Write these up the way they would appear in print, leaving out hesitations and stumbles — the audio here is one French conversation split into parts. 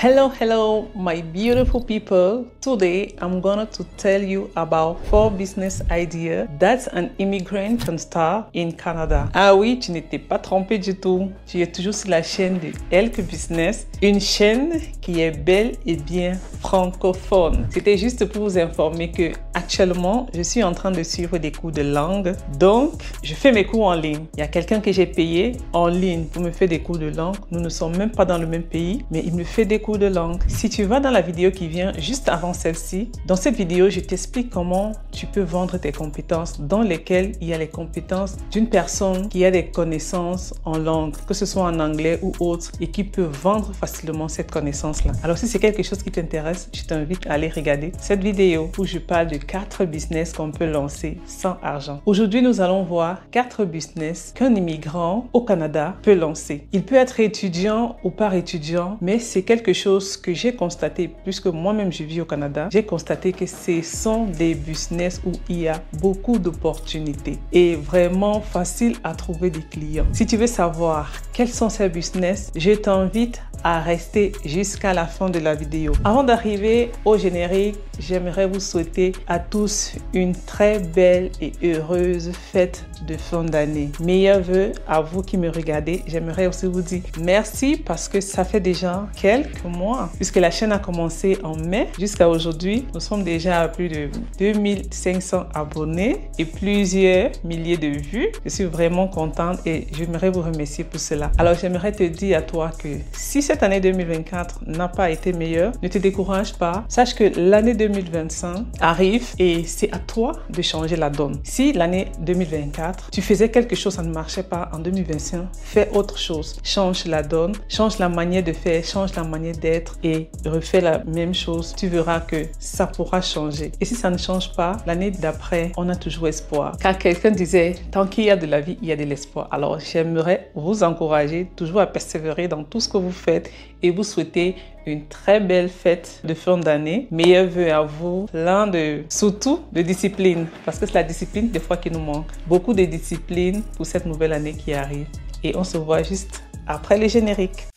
Hello, my beautiful people. Today, I'm gonna to tell you about 4 business ideas that an immigrant can start in Canada. Ah oui, tu n'étais pas trompé du tout. Tu es toujours sur la chaîne de Elke Business, une chaîne qui est belle et bien francophone. C'était juste pour vous informer que actuellement, je suis en train de suivre des cours de langue. Donc, je fais mes cours en ligne. Il y a quelqu'un que j'ai payé en ligne pour me faire des cours de langue. Nous ne sommes même pas dans le même pays, mais il me fait des cours de langue. Si tu vas dans la vidéo qui vient juste avant celle-ci, dans cette vidéo, je t'explique comment tu peux vendre tes compétences dans lesquelles il y a les compétences d'une personne qui a des connaissances en langue, que ce soit en anglais ou autre, et qui peut vendre facilement cette connaissance-là. Alors, si c'est quelque chose qui t'intéresse, je t'invite à aller regarder cette vidéo où je parle de 4 business qu'on peut lancer sans argent. Aujourd'hui, nous allons voir 4 business qu'un immigrant au Canada peut lancer. Il peut être étudiant ou pas étudiant, mais c'est quelque chose que j'ai constaté, puisque moi-même je vis au Canada, j'ai constaté que ce sont des business où il y a beaucoup d'opportunités et vraiment facile à trouver des clients. Si tu veux savoir quels sont ces business, je t'invite à rester jusqu'à la fin de la vidéo. Avant d'arriver au générique, j'aimerais vous souhaiter à tous une très belle et heureuse fête de fin d'année. Meilleurs vœux à vous qui me regardez. J'aimerais aussi vous dire merci parce que ça fait déjà quelques mois, puisque la chaîne a commencé en mai jusqu'à aujourd'hui. Nous sommes déjà à plus de 2500 abonnés et plusieurs milliers de vues. Je suis vraiment contente et j'aimerais vous remercier pour cela. Alors j'aimerais te dire à toi que si cette année 2024 n'a pas été meilleure, ne te décourage pas. Sache que l'année 2025 arrive et c'est à toi de changer la donne. Si l'année 2024, tu faisais quelque chose, ça ne marchait pas en 2025, fais autre chose. Change la donne, change la manière de faire, change la manière d'être et refais la même chose. Tu verras que ça pourra changer. Et si ça ne change pas, l'année d'après, on a toujours espoir. Car quelqu'un disait, tant qu'il y a de la vie, il y a de l'espoir. Alors, j'aimerais vous encourager toujours à persévérer dans tout ce que vous faites et vous souhaiter une très belle fête de fin d'année. Meilleurs vœux à vous, surtout de discipline, parce que c'est la discipline des fois qui nous manque. Beaucoup de discipline pour cette nouvelle année qui arrive. Et on se voit juste après les génériques.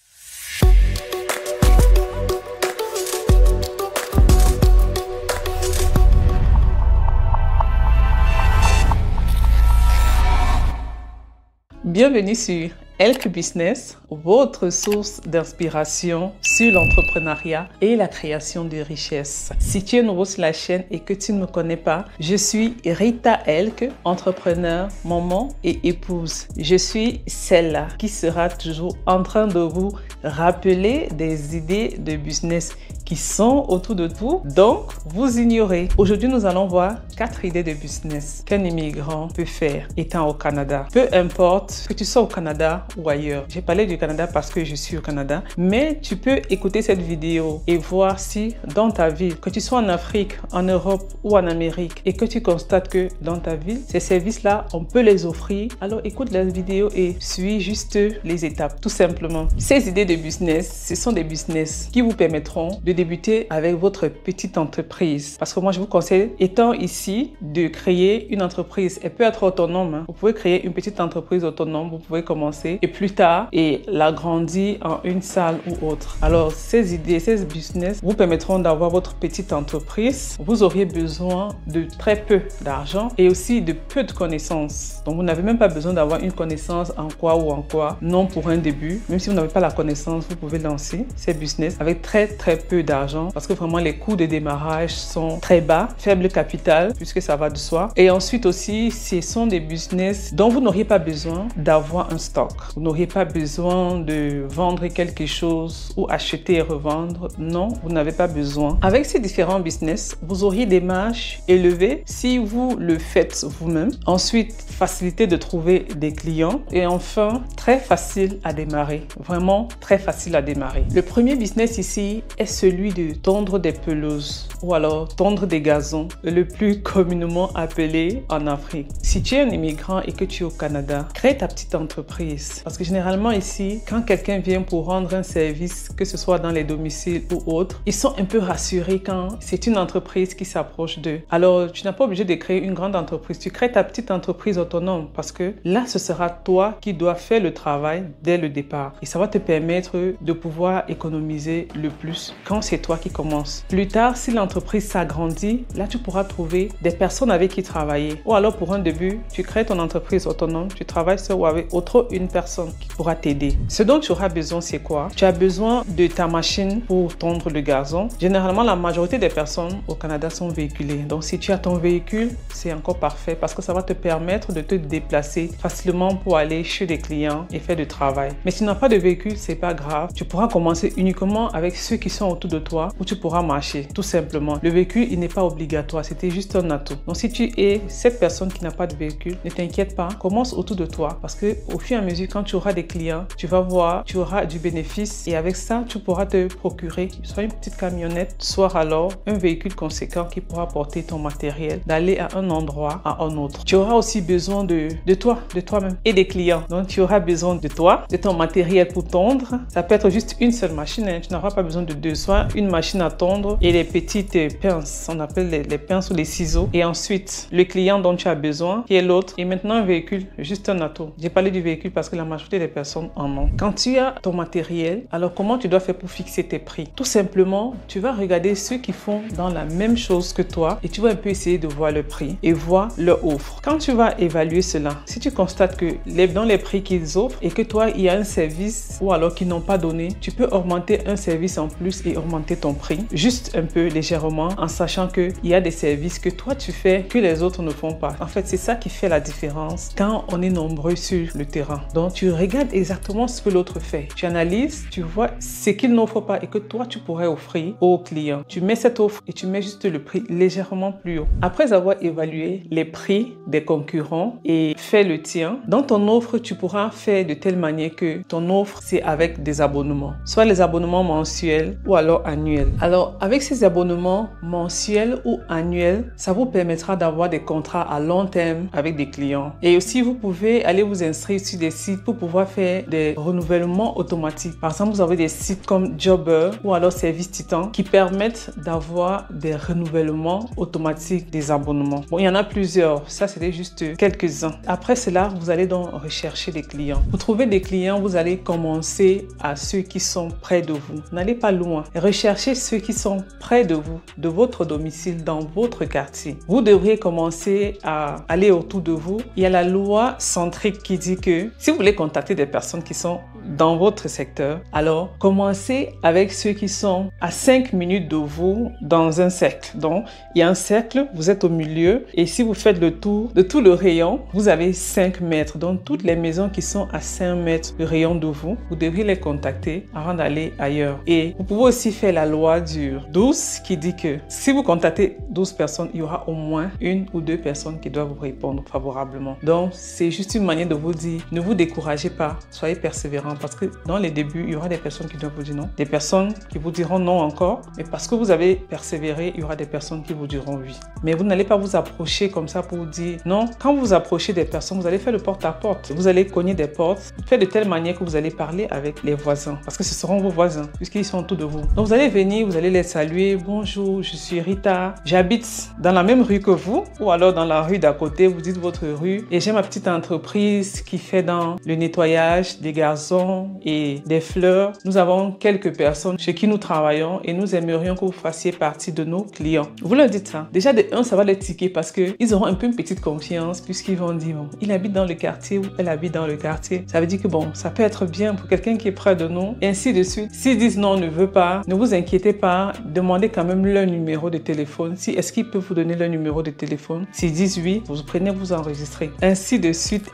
Bienvenue sur Elke Business, votre source d'inspiration sur l'entrepreneuriat et la création de richesses. Si tu es nouveau sur la chaîne et que tu ne me connais pas, je suis Rita Elke, entrepreneur, maman et épouse. Je suis celle-là qui sera toujours en train de vous rappeler des idées de business qui sont autour de vous, donc vous ignorez. Aujourd'hui, nous allons voir 4 idées de business qu'un immigrant peut faire étant au Canada. Peu importe que tu sois au Canada ou ailleurs. J'ai parlé du Canada parce que je suis au Canada, mais tu peux écouter cette vidéo et voir si dans ta ville, que tu sois en Afrique, en Europe ou en Amérique, et que tu constates que dans ta ville, ces services-là, on peut les offrir. Alors écoute la vidéo et suis juste les étapes, tout simplement. Ces idées de business, ce sont des business qui vous permettront de débuter avec votre petite entreprise. Parce que moi, je vous conseille, étant ici, de créer une entreprise. Elle peut être autonome. Hein. Vous pouvez créer une petite entreprise autonome. Vous pouvez commencer et plus tard, et l'agrandir en une salle ou autre. Alors, ces idées, ces business vous permettront d'avoir votre petite entreprise. Vous auriez besoin de très peu d'argent et aussi de peu de connaissances. Donc, vous n'avez même pas besoin d'avoir une connaissance en quoi ou en quoi. Non, pour un début. Même si vous n'avez pas la connaissance, vous pouvez lancer ces business avec très peu d'argent parce que vraiment les coûts de démarrage sont très bas, faible capital puisque ça va de soi. Et ensuite aussi, ce sont des business dont vous n'auriez pas besoin d'avoir un stock. Vous n'auriez pas besoin de vendre quelque chose ou acheter et revendre. Non, vous n'avez pas besoin. Avec ces différents business, vous auriez des marges élevées si vous le faites vous-même. Ensuite, facilité de trouver des clients. Et enfin, très facile à démarrer. Vraiment très facile à démarrer. Le premier business ici est celui celui de tondre des pelouses ou alors tondre des gazons, le plus communément appelé en Afrique. Si tu es un immigrant et que tu es au Canada, crée ta petite entreprise. Parce que généralement ici, quand quelqu'un vient pour rendre un service, que ce soit dans les domiciles ou autres, ils sont un peu rassurés quand c'est une entreprise qui s'approche d'eux. Alors, tu n'as pas obligé de créer une grande entreprise. Tu crées ta petite entreprise autonome parce que là, ce sera toi qui dois faire le travail dès le départ. Et ça va te permettre de pouvoir économiser le plus quand c'est toi qui commences. Plus tard, si l'entreprise s'agrandit, là, tu pourras trouver des personnes avec qui travailler. Ou alors, pour un début, tu crées ton entreprise autonome, tu travailles seul ou avec une personne qui pourra t'aider. Ce dont tu auras besoin, c'est quoi? Tu as besoin de ta machine pour tondre le gazon. Généralement, la majorité des personnes au Canada sont véhiculées. Donc, si tu as ton véhicule, c'est encore parfait parce que ça va te permettre de te déplacer facilement pour aller chez des clients et faire du travail. Mais si tu n'as pas de véhicule, c'est pas grave. Tu pourras commencer uniquement avec ceux qui sont autour de toi où tu pourras marcher, tout simplement. Le véhicule, il n'est pas obligatoire. C'était juste un atout. Donc, si tu es cette personne qui n'a pas de véhicule, ne t'inquiète pas. Commence autour de toi parce que au fur et à mesure, quand tu auras des clients, tu vas voir, tu auras du bénéfice et avec ça, tu pourras te procurer soit une petite camionnette, soit alors un véhicule conséquent qui pourra porter ton matériel, d'aller à un endroit à un autre. Tu auras aussi besoin de toi-même et des clients. Donc, tu auras besoin de toi, de ton matériel pour tondre. Ça peut être juste une seule machine, hein. Tu n'auras pas besoin de deux, soit une machine à tondre et les petites pinces, on appelle les pinces ou les ciseaux. Et ensuite, le client dont tu as besoin, qui est l'autre. Et maintenant, un véhicule, juste un atout. J'ai parlé du véhicule parce que la majorité des personnes en ont. Quand tu as ton matériel, alors comment tu dois faire pour fixer tes prix? Tout simplement, tu vas regarder ceux qui font dans la même chose que toi et tu vas un peu essayer de voir le prix et voir leur offre. Quand tu vas évaluer cela, si tu constates que dans les prix qu'ils offrent et que toi, il y a un service ou alors qu'ils n'ont pas donné, tu peux augmenter un service en plus et augmenter ton prix juste un peu légèrement en sachant qu'il y a des services que toi tu fais que les autres ne font pas. En fait, c'est ça qui fait la différence quand on est nombreux sur le terrain. Donc, tu regardes exactement ce que l'autre fait. Tu analyses, tu vois ce qu'il n'offre pas et que toi, tu pourrais offrir aux clients. Tu mets cette offre et tu mets juste le prix légèrement plus haut. Après avoir évalué les prix des concurrents et fait le tien, dans ton offre, tu pourras faire de telle manière que ton offre, c'est avec des abonnements. Soit les abonnements mensuels ou alors annuels. Alors, avec ces abonnements mensuels ou annuels, ça vous permettra d'avoir des contrats à long terme avec des clients. Et aussi, vous pouvez aller vous inscrire sur des sites pour pouvoir faire des renouvellements automatiques. Par exemple, vous avez des sites comme Jobber ou alors Service Titan qui permettent d'avoir des renouvellements automatiques des abonnements. Bon, il y en a plusieurs. Ça, c'était juste quelques-uns. Après cela, vous allez donc rechercher des clients. Pour trouver des clients, vous allez commencer à ceux qui sont près de vous. N'allez pas loin. Recherchez ceux qui sont près de vous, de votre domicile, dans votre quartier. Vous devriez commencer à aller autour de vous. Il y a la loi centrique qui dit que si vous voulez contacter des personnes qui sont dans votre secteur, alors commencez avec ceux qui sont à 5 minutes de vous dans un cercle. Donc, il y a un cercle, vous êtes au milieu et si vous faites le tour de tout le rayon, vous avez 5 mètres. Donc, toutes les maisons qui sont à 5 mètres de rayon de vous, vous devriez les contacter avant d'aller ailleurs. Et vous pouvez aussi faire la loi du 12 qui dit que si vous contactez 12 personnes, il y aura au moins 1 ou 2 personnes qui doivent vous répondre favorablement. Donc, c'est juste une manière de vous dire, ne vous découragez pas, soyez persévérants parce que dans les débuts, il y aura des personnes qui doivent vous dire non, des personnes qui vous diront non encore, mais parce que vous avez persévéré, il y aura des personnes qui vous diront oui. Mais vous n'allez pas vous approcher comme ça pour vous dire non. Quand vous vous approchez des personnes, vous allez faire le porte-à-porte. Vous allez cogner des portes, faire de telle manière que vous allez parler avec les voisins parce que ce seront vos voisins puisqu'ils sont autour de vous. Donc, vous allez venir, vous allez les saluer. Bonjour, je suis Rita. J'habite dans la même rue que vous ou alors dans la rue d'à côté. Vous dites votre rue et j'ai ma petite entreprise qui fait dans le nettoyage des gazons et des fleurs. Nous avons quelques personnes chez qui nous travaillons et nous aimerions que vous fassiez partie de nos clients. Vous leur dites ça. Déjà, de un, ça va les tiquer parce qu'ils auront un peu une petite confiance puisqu'ils vont dire bon, il habite dans le quartier ou elle habite dans le quartier. Ça veut dire que bon, ça peut être bien pour quelqu'un qui est près de nous et ainsi de suite. S'ils disent non, on ne veut pas, ne vous inquiétez pas. Demandez quand même leur numéro de téléphone. Si est-ce qu'ils peuvent vous donner leur numéro de téléphone? S'ils disent oui, vous prenez, vous enregistrez. Ainsi de suite,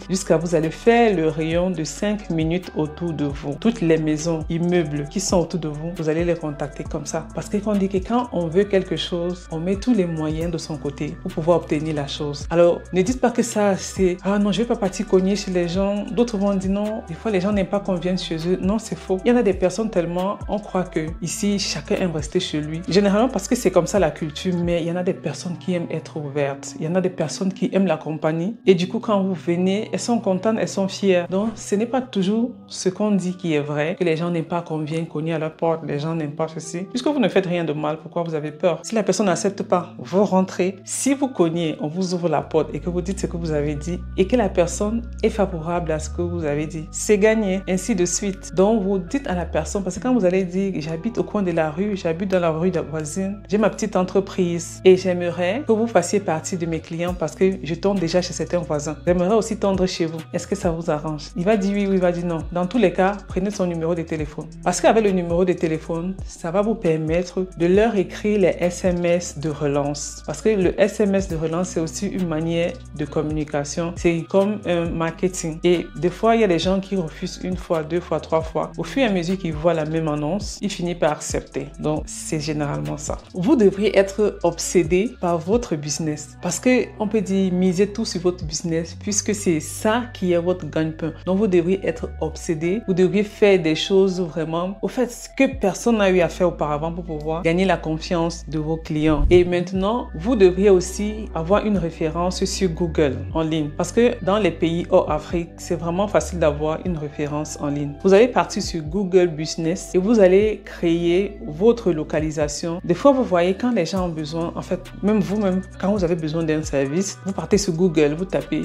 jusqu'à vous allez faire le rayon de 5 5 minutes autour de vous. Toutes les maisons, immeubles qui sont autour de vous, vous allez les contacter comme ça. Parce qu'on dit que quand on veut quelque chose, on met tous les moyens de son côté pour pouvoir obtenir la chose. Alors, ne dites pas que ça, c'est « Ah non, je ne vais pas partir cogner chez les gens. » D'autres vont dire non, des fois les gens n'aiment pas qu'on vienne chez eux. Non, c'est faux. Il y en a des personnes tellement, on croit que ici, chacun aime rester chez lui. Généralement parce que c'est comme ça la culture, mais il y en a des personnes qui aiment être ouvertes. Il y en a des personnes qui aiment la compagnie. Et du coup, quand vous venez, elles sont contentes, elles sont fières. Donc, ce n'est pas toujours ce qu'on dit qui est vrai, que les gens n'aiment pas qu'on vienne cogner à leur porte, les gens n'aiment pas ceci. Puisque vous ne faites rien de mal, pourquoi vous avez peur? Si la personne n'accepte pas, vous rentrez. Si vous cognez, on vous ouvre la porte et que vous dites ce que vous avez dit et que la personne est favorable à ce que vous avez dit, c'est gagné, ainsi de suite. Donc, vous dites à la personne, parce que quand vous allez dire, j'habite au coin de la rue, j'habite dans la rue de la voisine, j'ai ma petite entreprise et j'aimerais que vous fassiez partie de mes clients parce que je tombe déjà chez certains voisins. J'aimerais aussi tondre chez vous. Est-ce que ça vous arrange? Il va dire oui ou il va dire non. Dans tous les cas, prenez son numéro de téléphone. Parce qu'avec le numéro de téléphone, ça va vous permettre de leur écrire les SMS de relance. Parce que le SMS de relance, c'est aussi une manière de communication. C'est comme un marketing. Et des fois, il y a des gens qui refusent une fois, deux fois, trois fois. Au fur et à mesure qu'ils voient la même annonce, ils finissent par accepter. Donc, c'est généralement ça. Vous devriez être obsédé par votre business. Parce qu'on peut dire, misez tout sur votre business puisque c'est ça qui est votre gagne-pain. Donc, vous devriez être obsédé. Vous devriez faire des choses vraiment, au fait, ce que personne n'a eu à faire auparavant pour pouvoir gagner la confiance de vos clients. Et maintenant, vous devriez aussi avoir une référence sur Google en ligne. Parce que dans les pays hors Afrique, c'est vraiment facile d'avoir une référence en ligne. Vous allez partir sur Google Business et vous allez créer votre localisation. Des fois, vous voyez quand les gens ont besoin, en fait, même vous-même, quand vous avez besoin d'un service, vous partez sur Google, vous tapez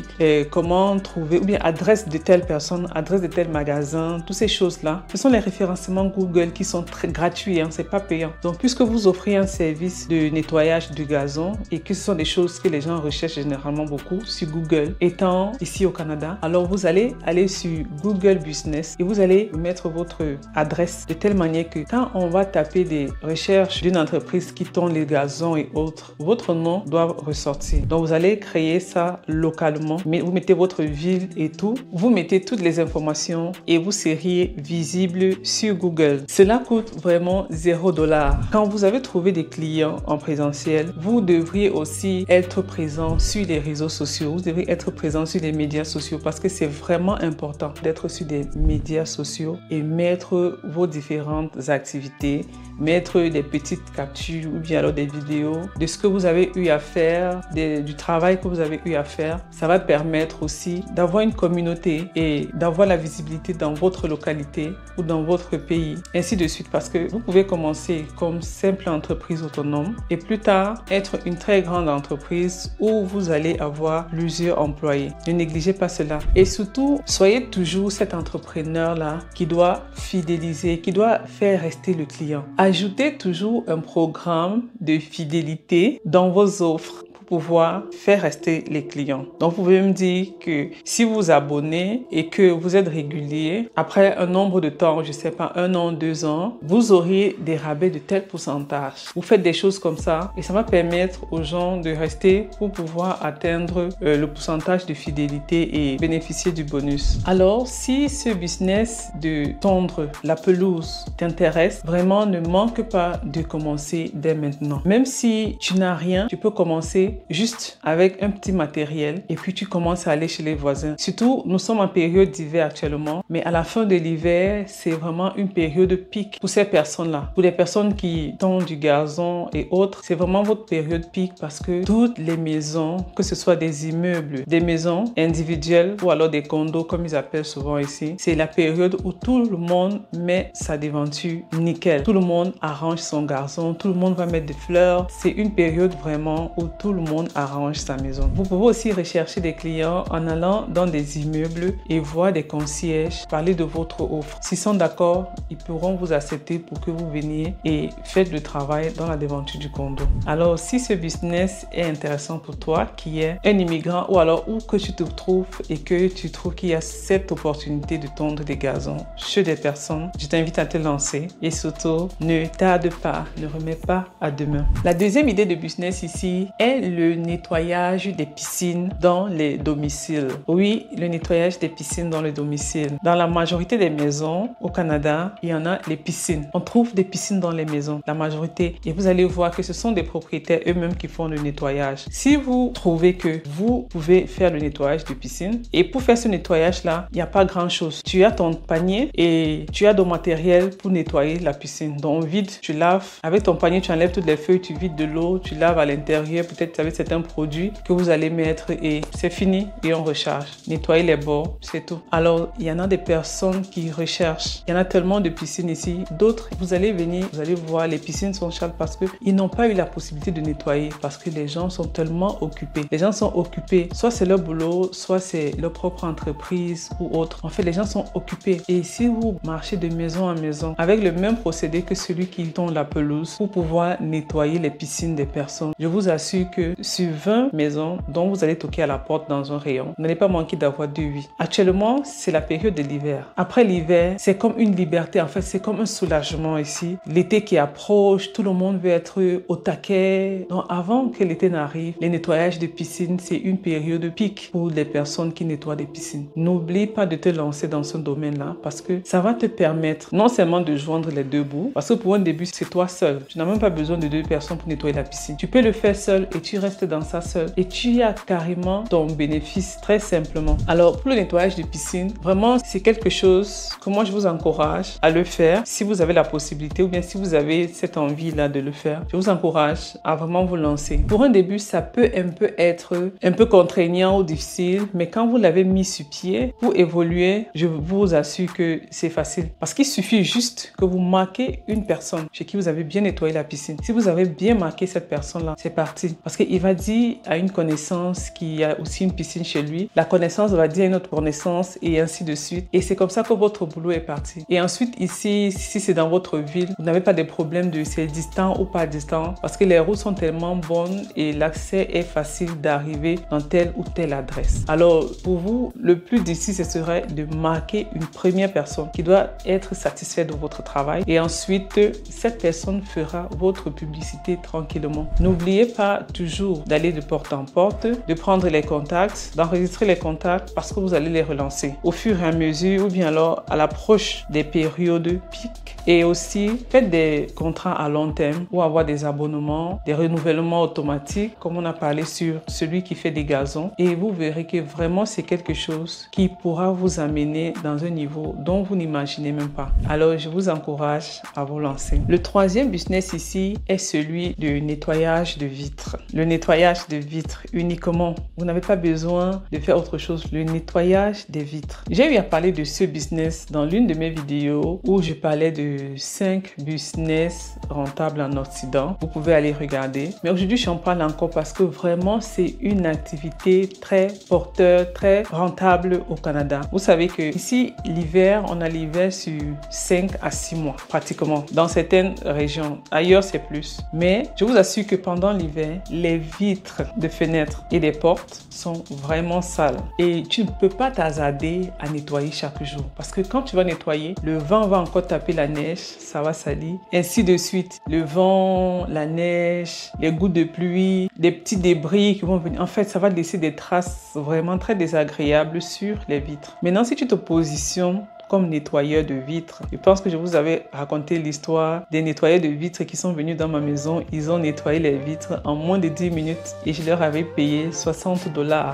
comment trouver, ou bien adresse de telle personne, adresse de tel magasin, toutes ces choses-là. Ce sont les référencements Google qui sont très gratuits, hein, c'est pas payant. Donc, puisque vous offrez un service de nettoyage de gazon et que ce sont des choses que les gens recherchent généralement beaucoup sur Google, étant ici au Canada, alors vous allez aller sur Google Business et vous allez mettre votre adresse de telle manière que quand on va taper des recherches d'une entreprise qui tond les gazons et autres, votre nom doit ressortir. Donc, vous allez créer ça localement, mais vous mettez votre ville et tout, vous mettez toutes les informations et vous seriez visible sur Google. Cela coûte vraiment $0. Quand vous avez trouvé des clients en présentiel, vous devriez aussi être présent sur les réseaux sociaux. Vous devriez être présent sur les médias sociaux parce que c'est vraiment important d'être sur des médias sociaux et mettre vos différentes activités, mettre des petites captures ou bien alors des vidéos de ce que vous avez eu à faire, du travail que vous avez eu à faire. Ça va permettre aussi d'avoir une communauté et d'avoir la visibilité dans votre localité ou dans votre pays, ainsi de suite, parce que vous pouvez commencer comme simple entreprise autonome et plus tard être une très grande entreprise où vous allez avoir plusieurs employés. Ne négligez pas cela. Et surtout, soyez toujours cet entrepreneur-là qui doit fidéliser, qui doit faire rester le client. Ajoutez toujours un programme de fidélité dans vos offres pour pouvoir faire rester les clients. Donc, vous pouvez me dire que si vous vous abonnez et que vous êtes régulier, après un nombre de temps, je sais pas, 1 an, 2 ans, vous auriez des rabais de tel pourcentage. Vous faites des choses comme ça et ça va permettre aux gens de rester pour pouvoir atteindre le pourcentage de fidélité et bénéficier du bonus. Alors, si ce business de tondre la pelouse t'intéresse, vraiment ne manque pas de commencer dès maintenant. Même si tu n'as rien, tu peux commencer juste avec un petit matériel et puis tu commences à aller chez les voisins. Surtout, nous sommes en période d'hiver actuellement, mais à la fin de l'hiver, c'est vraiment une période pic pour ces personnes-là. Pour les personnes qui tondent du gazon et autres, c'est vraiment votre période pic parce que toutes les maisons, que ce soit des immeubles, des maisons individuelles ou alors des condos comme ils appellent souvent ici, c'est la période où tout le monde met sa devanture nickel. Tout le monde arrange son gazon, tout le monde va mettre des fleurs. C'est une période vraiment où tout le monde arrange sa maison. Vous pouvez aussi rechercher des clients en allant dans des immeubles et voir des concierges parler de votre offre. S'ils sont d'accord, ils pourront vous accepter pour que vous veniez et faites le travail dans la devanture du condo. Alors, si ce business est intéressant pour toi, qui est un immigrant ou alors où que tu te trouves et que tu trouves qu'il y a cette opportunité de tondre des gazons chez des personnes, je t'invite à te lancer et surtout, ne tarde pas, ne remets pas à demain. La deuxième idée de business ici est le le nettoyage des piscines dans les domiciles. Oui, le nettoyage des piscines dans les domiciles. Dans la majorité des maisons au Canada, il y en a les piscines. On trouve des piscines dans les maisons, la majorité. Et vous allez voir que ce sont des propriétaires eux-mêmes qui font le nettoyage. Si vous trouvez que vous pouvez faire le nettoyage de piscine, et pour faire ce nettoyage-là, il n'y a pas grand-chose. Tu as ton panier et tu as ton matériel pour nettoyer la piscine. Donc, on vide, tu laves. Avec ton panier, tu enlèves toutes les feuilles, tu vides de l'eau, tu laves à l'intérieur, peut-être avec certains produits que vous allez mettre et c'est fini et on recharge. Nettoyer les bords, c'est tout. Alors, il y en a des personnes qui recherchent. Il y en a tellement de piscines ici. D'autres, vous allez venir, vous allez voir, les piscines sont chales parce qu'ils n'ont pas eu la possibilité de nettoyer parce que les gens sont tellement occupés. Les gens sont occupés, soit c'est leur boulot, soit c'est leur propre entreprise ou autre. En fait, les gens sont occupés. Et si vous marchez de maison en maison avec le même procédé que celui qui tond la pelouse pour pouvoir nettoyer les piscines des personnes, je vous assure que sur 20 maisons dont vous allez toquer à la porte dans un rayon, vous n'allez pas manquer d'avoir 2 oui. Actuellement, c'est la période de l'hiver. Après l'hiver, c'est comme une liberté. En fait, c'est comme un soulagement ici. L'été qui approche, tout le monde veut être au taquet. Donc, avant que l'été n'arrive, les nettoyages de piscines, c'est une période de pic pour les personnes qui nettoient des piscines. N'oublie pas de te lancer dans ce domaine-là parce que ça va te permettre non seulement de joindre les deux bouts, parce que pour un début, c'est toi seul. Tu n'as même pas besoin de 2 personnes pour nettoyer la piscine. Tu peux le faire seul et tu restes dans ça seul et tu as carrément ton bénéfice très simplement. Alors, pour le nettoyage de piscine, vraiment, c'est quelque chose que moi, je vous encourage à le faire si vous avez la possibilité ou bien si vous avez cette envie-là de le faire. Je vous encourage à vraiment vous lancer. Pour un début, ça peut être un peu contraignant ou difficile, mais quand vous l'avez mis sur pied, pour évoluer, je vous assure que c'est facile. Parce qu'il suffit juste que vous marquez une personne chez qui vous avez bien nettoyé la piscine. Si vous avez bien marqué cette personne-là, c'est parti. Parce qu'il va dire à une connaissance qui a aussi une piscine chez lui, la connaissance va dire à une autre connaissance et ainsi de suite. Et c'est comme ça que votre boulot est parti. Et ensuite, ici, si c'est dans votre ville, vous n'avez pas de problème de c'est distant ou pas distant parce que les routes sont tellement bonnes et l'accès est facile d'arriver dans telle ou telle adresse. Alors, pour vous, le plus difficile, ce serait de marquer une première personne qui doit être satisfaite de votre travail et ensuite, cette personne fera votre publicité tranquillement. N'oubliez pas toujours d'aller de porte en porte, de prendre les contacts, d'enregistrer les contacts parce que vous allez les relancer au fur et à mesure ou bien alors à l'approche des périodes pic. Et aussi, faites des contrats à long terme ou avoir des abonnements, des renouvellements automatiques comme on a parlé sur celui qui fait des gazons et vous verrez que vraiment c'est quelque chose qui pourra vous amener dans un niveau dont vous n'imaginez même pas. Alors, je vous encourage à vous lancer. Le troisième business ici est celui du nettoyage de vitres. Le nettoyage de vitres uniquement. Vous n'avez pas besoin de faire autre chose. Le nettoyage des vitres. J'ai eu à parler de ce business dans l'une de mes vidéos où je parlais de 5 business rentables en Occident. Vous pouvez aller regarder. Mais aujourd'hui, j'en parle encore parce que vraiment, c'est une activité très porteur, très rentable au Canada. Vous savez que ici, l'hiver, on a l'hiver sur 5 à 6 mois pratiquement dans certaines régions. Ailleurs, c'est plus. Mais je vous assure que pendant l'hiver, les vitres de fenêtres et des portes sont vraiment sales. Et tu ne peux pas t'hasarder à nettoyer chaque jour. Parce que quand tu vas nettoyer, le vent va encore taper la neige, ça va salir. Ainsi de suite. Le vent, la neige, les gouttes de pluie, des petits débris qui vont venir. En fait, ça va laisser des traces vraiment très désagréables sur les vitres. Maintenant, si tu te positionnes comme nettoyeur de vitres. Je pense que je vous avais raconté l'histoire des nettoyeurs de vitres qui sont venus dans ma maison. Ils ont nettoyé les vitres en moins de 10 minutes et je leur avais payé $60.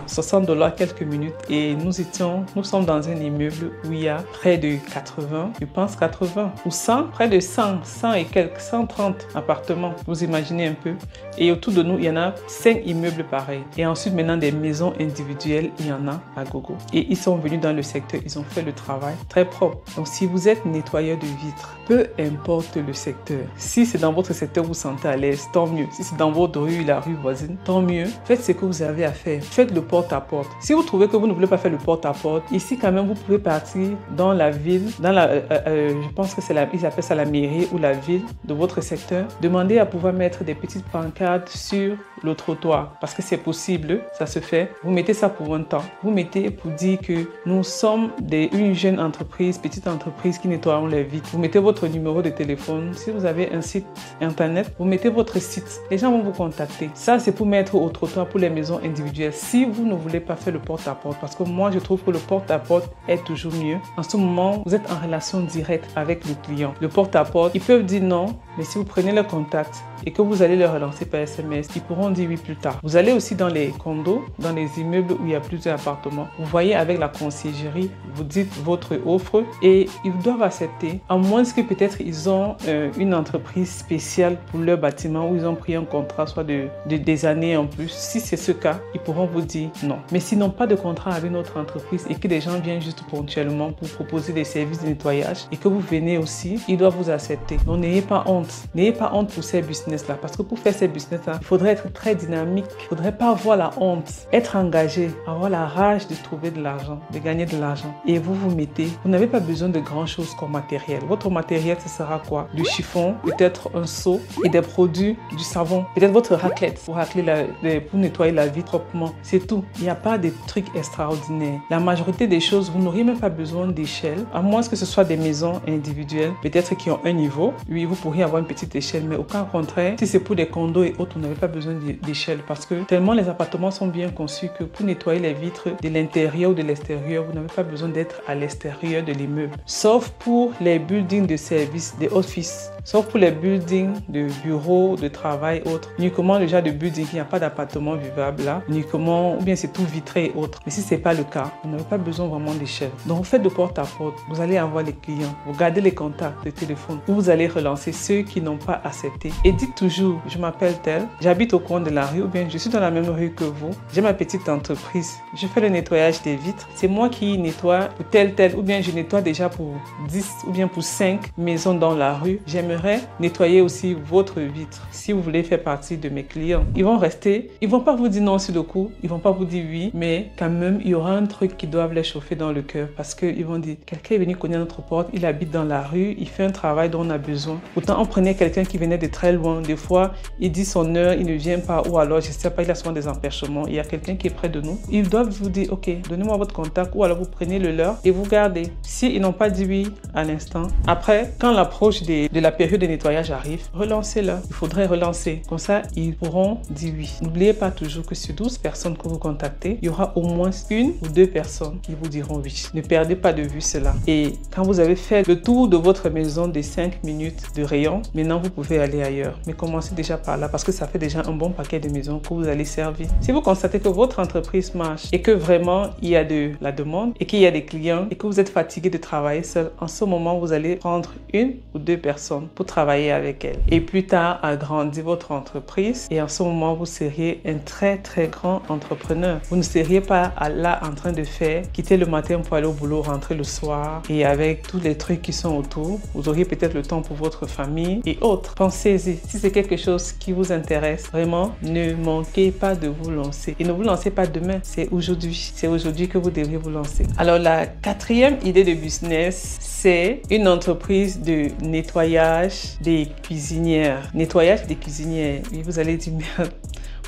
$60 quelques minutes et nous sommes dans un immeuble où il y a près de 80, je pense 80 ou 100, près de 100 et quelques, 130 appartements. Vous imaginez un peu. Et autour de nous, il y en a 5 immeubles pareils. Et ensuite, maintenant, des maisons individuelles, il y en a à gogo. Et ils sont venus dans le secteur, ils ont fait le travail très propre. Donc, si vous êtes nettoyeur de vitres, peu importe le secteur, si c'est dans votre secteur, vous vous sentez à l'aise, tant mieux. Si c'est dans votre rue, la rue voisine, tant mieux. Faites ce que vous avez à faire. Faites le porte-à-porte. Si vous trouvez que vous ne voulez pas faire le porte-à-porte, ici, quand même, vous pouvez partir dans la ville, je pense que ils appellent ça la mairie ou la ville de votre secteur. Demandez à pouvoir mettre des petites pancartes sur le trottoir, parce que c'est possible, ça se fait. Vous mettez ça pour un temps. Vous mettez pour dire que nous sommes une jeune entreprise, petite entreprise qui nettoie les vitres. Vous mettez votre numéro de téléphone. Si vous avez un site internet, vous mettez votre site. Les gens vont vous contacter. Ça, c'est pour mettre au trottoir pour les maisons individuelles. Si vous ne voulez pas faire le porte-à-porte, parce que moi, je trouve que le porte-à-porte est toujours mieux. En ce moment, vous êtes en relation directe avec le client. Le porte-à-porte, ils peuvent dire non, mais si vous prenez le contact et que vous allez le relancer par SMS, ils pourront dire oui plus tard. Vous allez aussi dans les condos, dans les immeubles où il y a plusieurs appartements. Vous voyez avec la conciergerie, vous dites votre offre et ils doivent accepter, à moins que peut-être ils ont une entreprise spéciale pour leur bâtiment où ils ont pris un contrat soit des années en plus. Si c'est ce cas, ils pourront vous dire non. Mais s'ils n'ont pas de contrat avec notre entreprise et que des gens viennent juste ponctuellement pour proposer des services de nettoyage et que vous venez aussi, ils doivent vous accepter. Donc n'ayez pas honte. N'ayez pas honte pour ces business-là, parce que pour faire ces business-là, il faudrait être très dynamique. Il ne faudrait pas avoir la honte, être engagé, avoir la rage de trouver de l'argent, de gagner de l'argent. Et vous vous mettez, vous n'avez pas besoin de grand-chose comme matériel. Votre matériel, ce sera quoi? Du chiffon, peut-être un seau et des produits, du savon, peut-être votre raclette pour pour nettoyer la vitre proprement. C'est tout. Il n'y a pas de trucs extraordinaires. La majorité des choses, vous n'auriez même pas besoin d'échelle, à moins que ce soit des maisons individuelles, peut-être qui ont un niveau. Oui, vous pourriez avoir une petite échelle, mais au cas contraire, si c'est pour des condos et autres, vous n'avez pas besoin d'échelle parce que tellement les appartements sont bien conçus que pour nettoyer les vitres de l'intérieur ou de l'extérieur, vous n'avez pas besoin d'être à l'extérieur de l'immeuble. Sauf pour les buildings de services, des offices, sauf pour les buildings de bureaux, de travail, autres. Uniquement déjà de buildings, il n'y a pas d'appartement vivable là, uniquement, ou bien c'est tout vitré et autres. Mais si ce n'est pas le cas, vous n'avez pas besoin vraiment d'échelle. Donc vous faites de porte à porte, vous allez avoir les clients, vous gardez les contacts de téléphone, vous allez relancer ceux qui n'ont pas accepté. Et dites toujours, je m'appelle tel, j'habite au coin de la rue, ou bien je suis dans la même rue que vous, j'ai ma petite entreprise, je fais le nettoyage des vitres, c'est moi qui nettoie pour tel, ou bien je nettoie déjà pour 10 ou bien pour 5 maisons dans la rue. J'aimerais nettoyer aussi votre vitre. Si vous voulez faire partie de mes clients, ils vont rester, ils vont pas vous dire non sur le coup, ils vont pas vous dire oui, mais quand même, il y aura un truc qui doit les chauffer dans le cœur parce qu'ils vont dire, quelqu'un est venu cogner à notre porte, il habite dans la rue, il fait un travail dont on a besoin. Pourtant, on prenait quelqu'un qui venait de très loin. Des fois, il dit son heure, il ne vient pas, ou alors, je sais pas, il a souvent des empêchements. Il y a quelqu'un qui est près de nous. Ils doivent vous dire, ok, donnez-moi votre contact, ou alors vous prenez le leur et vous gardez. S'ils n'ont pas dit oui à l'instant, après, quand l'approche de la période de nettoyage arrive, relancez-le. Il faudrait relancer. Comme ça, ils pourront dire oui. N'oubliez pas toujours que sur 12 personnes que vous contactez, il y aura au moins 1 ou 2 personnes qui vous diront oui. Ne perdez pas de vue cela. Et quand vous avez fait le tour de votre maison des 5 minutes de rayon, maintenant vous pouvez aller ailleurs. Mais commencez déjà par là parce que ça fait déjà un bon paquet de maisons que vous allez servir. Si vous constatez que votre entreprise marche et que vraiment il y a de la demande et qu'il y a des clients et que vous êtes fatigué de travailler seul, en ce moment vous allez prendre 1 ou 2 personnes pour travailler avec elles. Et plus tard, agrandir votre entreprise et en ce moment vous seriez un très grand entrepreneur. Vous ne seriez pas là en train de quitter le matin pour aller au boulot, rentrer le soir et avec tous les trucs qui sont autour. Vous auriez peut-être le temps pour votre famille et autres. Pensez-y. Si c'est quelque chose qui vous intéresse, vraiment, ne manquez pas de vous lancer. Et ne vous lancez pas demain, c'est aujourd'hui. C'est aujourd'hui que vous devez vous lancer. Alors, la 4e idée de business, c'est une entreprise de nettoyage des cuisinières. Nettoyage des cuisinières. Et vous allez dire, merde.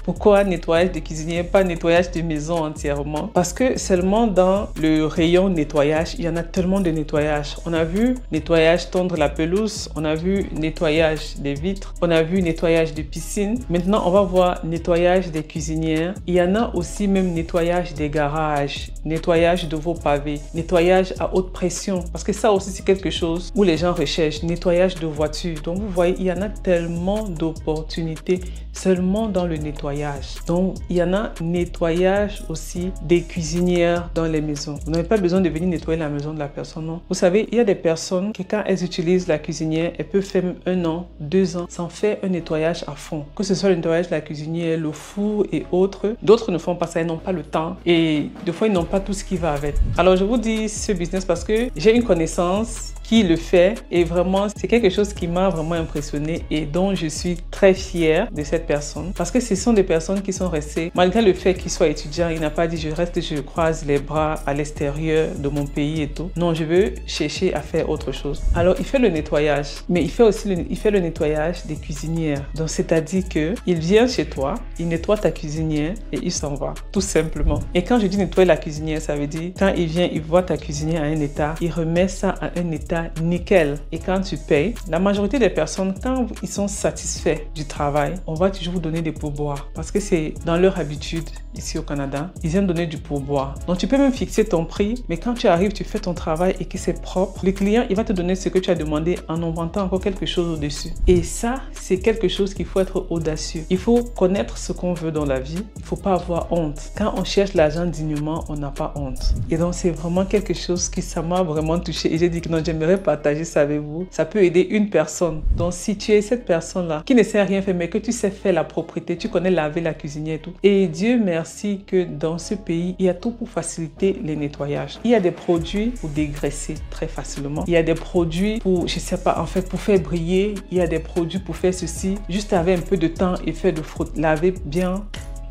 Pourquoi nettoyage des cuisinières, pas nettoyage de maison entièrement? Parce que seulement dans le rayon nettoyage, il y en a tellement de nettoyage. On a vu nettoyage tondre la pelouse, on a vu nettoyage des vitres, on a vu nettoyage des piscines. Maintenant, on va voir nettoyage des cuisinières. Il y en a aussi même nettoyage des garages, nettoyage de vos pavés, nettoyage à haute pression. Parce que ça aussi, c'est quelque chose où les gens recherchent, nettoyage de voitures. Donc, vous voyez, il y en a tellement d'opportunités seulement dans le nettoyage. Donc, il y en a nettoyage aussi des cuisinières dans les maisons. Vous n'avez pas besoin de venir nettoyer la maison de la personne, non. Vous savez, il y a des personnes qui, quand elles utilisent la cuisinière, elles peuvent faire 1 an, 2 ans sans faire un nettoyage à fond. Que ce soit le nettoyage de la cuisinière, le four et autres. D'autres ne font pas ça, ils n'ont pas le temps et des fois, ils n'ont pas tout ce qui va avec. Alors, je vous dis ce business parce que j'ai une connaissance qui le fait et vraiment c'est quelque chose qui m'a vraiment impressionné et dont je suis très fière de cette personne parce que ce sont des personnes qui sont restées, malgré le fait qu'il soit étudiant, il n'a pas dit je reste, je croise les bras à l'extérieur de mon pays et tout. Non, je veux chercher à faire autre chose. Alors il fait le nettoyage, mais il fait aussi le nettoyage des cuisinières. Donc c'est-à-dire que il vient chez toi, il nettoie ta cuisinière et il s'en va, tout simplement. Et quand je dis nettoyer la cuisinière, ça veut dire quand il vient, il voit ta cuisinière à un état, il remet ça à un état nickel. Et quand tu payes, la majorité des personnes, quand ils sont satisfaits du travail, on va toujours vous donner des pourboires parce que c'est dans leur habitude ici au Canada. Ils aiment donner du pourboire. Donc tu peux même fixer ton prix, mais quand tu arrives, tu fais ton travail et que c'est propre, le client, il va te donner ce que tu as demandé en inventant encore quelque chose au-dessus. Et ça, c'est quelque chose qu'il faut être audacieux. Il faut connaître ce qu'on veut dans la vie. Il ne faut pas avoir honte. Quand on cherche l'argent dignement, on n'a pas honte. Et donc, c'est vraiment quelque chose qui, ça m'a vraiment touché. Et j'ai dit que non, j'aimerais partager ça avec vous. Ça peut aider une personne. Donc, si tu es cette personne-là qui ne sait rien faire, mais que tu sais faire la propreté, tu connais laver la cuisinière et tout. Et Dieu merci que dans ce pays, il y a tout pour faciliter les nettoyages. Il y a des produits pour dégraisser très facilement. Il y a des produits pour, je sais pas, en fait, pour faire briller. Il y a des produits pour faire ceci. Juste avec un peu de temps et faire de frotte, laver bien.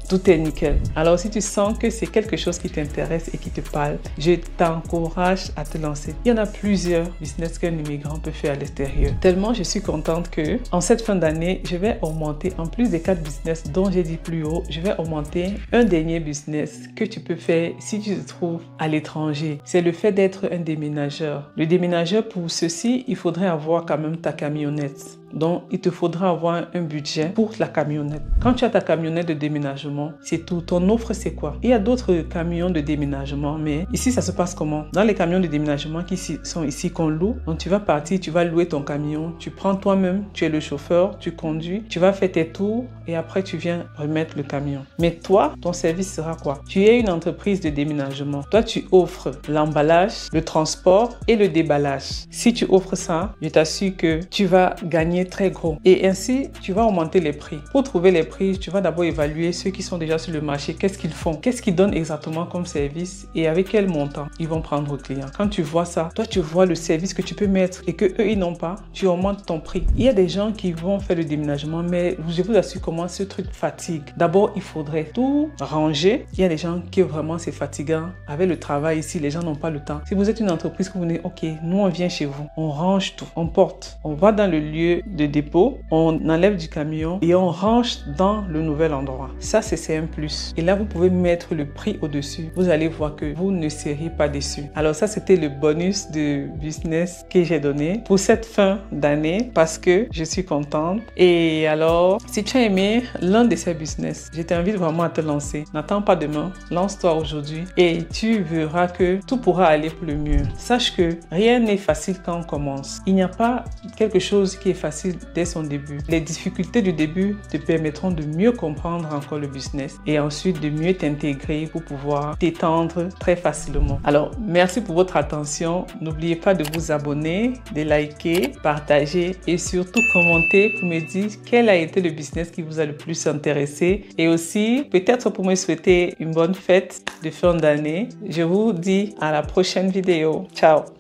Tout est nickel. Alors, si tu sens que c'est quelque chose qui t'intéresse et qui te parle, je t'encourage à te lancer. Il y en a plusieurs business qu'un immigrant peut faire à l'extérieur. Tellement je suis contente que en cette fin d'année, je vais augmenter, en plus des 4 business dont j'ai dit plus haut, je vais augmenter un dernier business que tu peux faire si tu te trouves à l'étranger. C'est le fait d'être un déménageur. Le déménageur, pour ceci, il faudrait avoir quand même ta camionnette. Donc, il te faudra avoir un budget pour la camionnette. Quand tu as ta camionnette de déménagement, c'est tout. Ton offre, c'est quoi? Il y a d'autres camions de déménagement, mais ici, ça se passe comment? Dans les camions de déménagement qui sont ici, qu'on loue, donc tu vas partir, tu vas louer ton camion, tu prends toi-même, tu es le chauffeur, tu conduis, tu vas faire tes tours et après, tu viens remettre le camion. Mais toi, ton service sera quoi? Tu es une entreprise de déménagement. Toi, tu offres l'emballage, le transport et le déballage. Si tu offres ça, je t'assure que tu vas gagner très gros. Et ainsi, tu vas augmenter les prix. Pour trouver les prix, tu vas d'abord évaluer ceux qui sont déjà sur le marché. Qu'est-ce qu'ils font? Qu'est-ce qu'ils donnent exactement comme service et avec quel montant ils vont prendre aux clients. Quand tu vois ça, toi, tu vois le service que tu peux mettre et que eux ils n'ont pas, tu augmentes ton prix. Il y a des gens qui vont faire le déménagement, mais je vous assure comment ce truc fatigue. D'abord, il faudrait tout ranger. Il y a des gens qui vraiment c'est fatigant. Avec le travail ici, les gens n'ont pas le temps. Si vous êtes une entreprise que vous dites, ok, nous on vient chez vous, on range tout, on porte, on va dans le lieu de dépôt, on enlève du camion et on range dans le nouvel endroit. Ça, c'est un plus. Et là, vous pouvez mettre le prix au-dessus. Vous allez voir que vous ne serez pas déçus. Alors ça, c'était le bonus de business que j'ai donné pour cette fin d'année parce que je suis contente. Et alors, si tu as aimé l'un de ces business, je t'invite vraiment à te lancer. N'attends pas demain, lance-toi aujourd'hui et tu verras que tout pourra aller pour le mieux. Sache que rien n'est facile quand on commence. Il n'y a pas quelque chose qui est facile dès son début. Les difficultés du début te permettront de mieux comprendre encore le business et ensuite de mieux t'intégrer pour pouvoir t'étendre très facilement. Alors, merci pour votre attention. N'oubliez pas de vous abonner, de liker, partager et surtout commenter pour me dire quel a été le business qui vous a le plus intéressé et aussi peut-être pour me souhaiter une bonne fête de fin d'année. Je vous dis à la prochaine vidéo. Ciao!